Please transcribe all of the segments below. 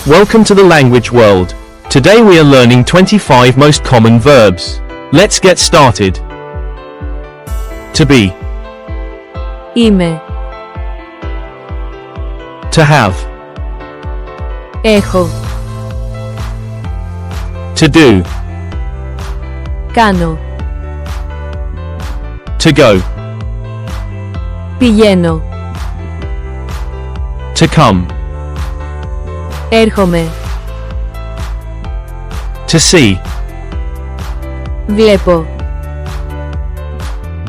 Welcome to the language world. Today we are learning 25 most common verbs. Let's get started. To be. Είμαι. To have. Έχω. To do. Κάνω. To go. Πηγαίνω. To come. Έρχομαι. To see. Βλέπω.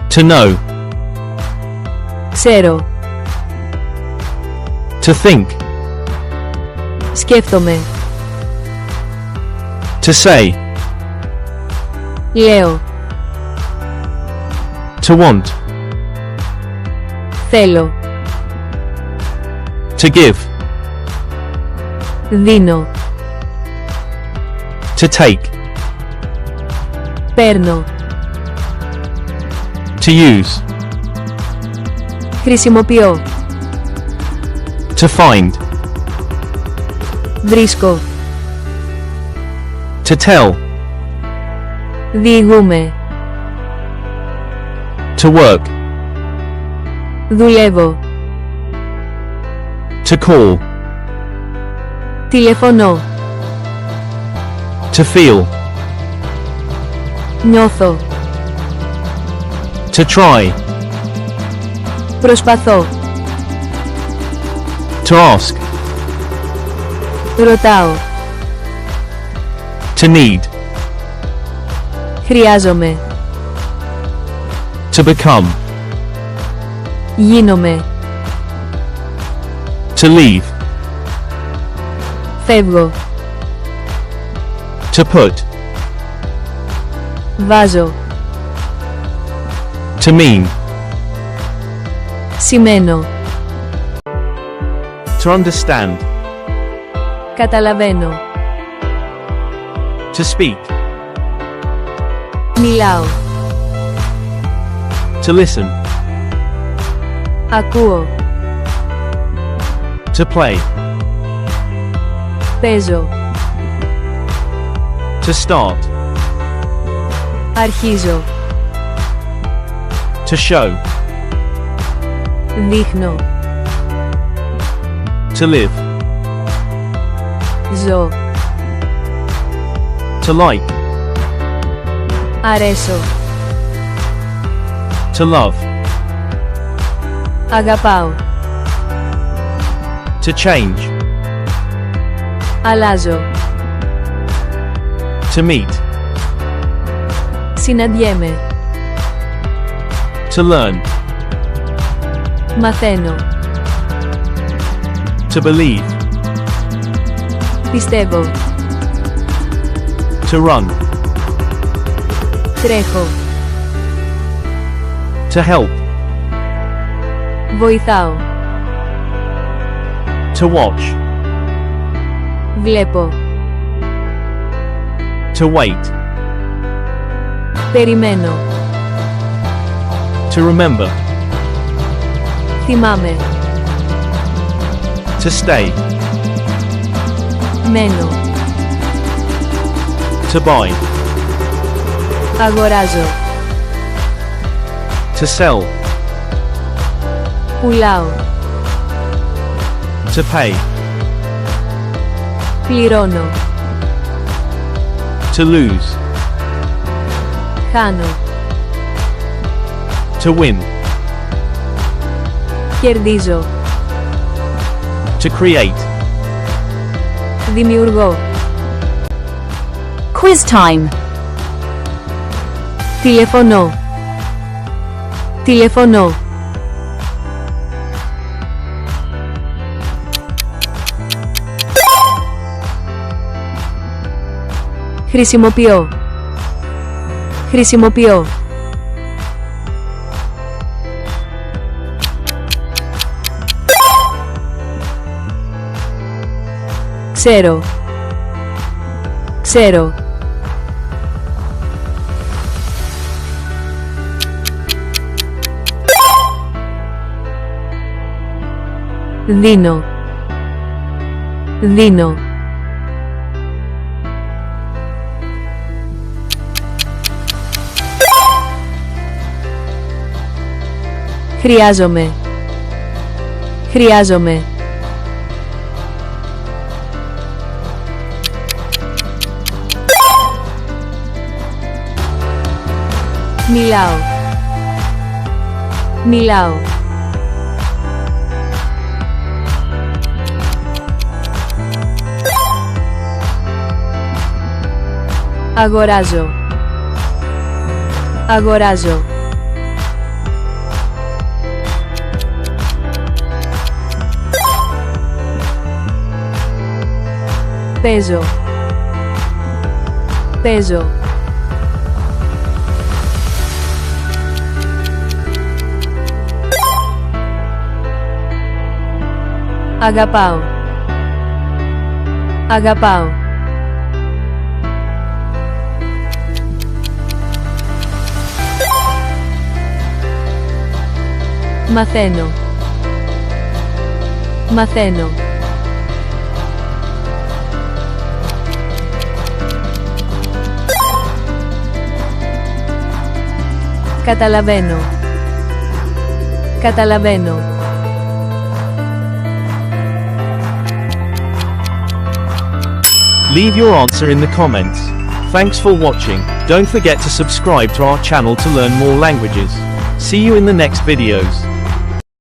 To know. Ξέρω. To think. Σκέφτομαι. To say. Λέω. To want. Θέλω. To give. Δίνω. To take. Παίρνω. To use. Χρησιμοποιώ. To find. Βρίσκω. To tell. Διηγούμε. To work. Δουλεύω. To call. Τηλεφωνώ. To feel. Νιώθω. To try. Προσπαθώ. To ask. Ρωτάω. To need. Χρειάζομαι. To become. Γίνομαι. To leave. Φεύγω. To put. Βάζω. To mean. Σημαίνω. To understand. Καταλαβαίνω. To speak. Μιλάω. To listen. Ακούω. To play. Παίζω. To start. Αρχίζω. To show. Δείχνω. To live. Ζω. To like. Αρέσω. To love. Αγαπάω. To change. Αλλάζω. To meet. Συναντιέμαι. To learn. Μαθαίνω. To believe. Πιστεύω. To run. Τρέχω. To help. Βοηθάω. To watch. Βλέπω. To wait. Περιμένω. To remember. Θυμάμαι. To stay. Μένω. To buy. Αγοράζω. To sell. Πουλάω. To pay. Πληρώνω. To lose. Χάνω. To win. Κερδίζω. To create. Δημιουργώ. Quiz time. Τηλεφωνώ. Τηλεφωνώ. Χρησιμοποιώ. Χρησιμοποιώ. Ξέρω. Ξέρω. Δίνω. Δίνω. Χρειάζομαι. Χρειάζομαι. Μιλάω. Μιλάω. Αγοράζω. Αγοράζω. Παίζω. Παίζω. Αγαπάω. Αγαπάω. Μαθαίνω. Μαθαίνω. Καταλαβαίνω. Καταλαβαίνω. Leave your answer in the comments. Thanks for watching. Don't forget to subscribe to our channel to learn more languages. See you in the next videos.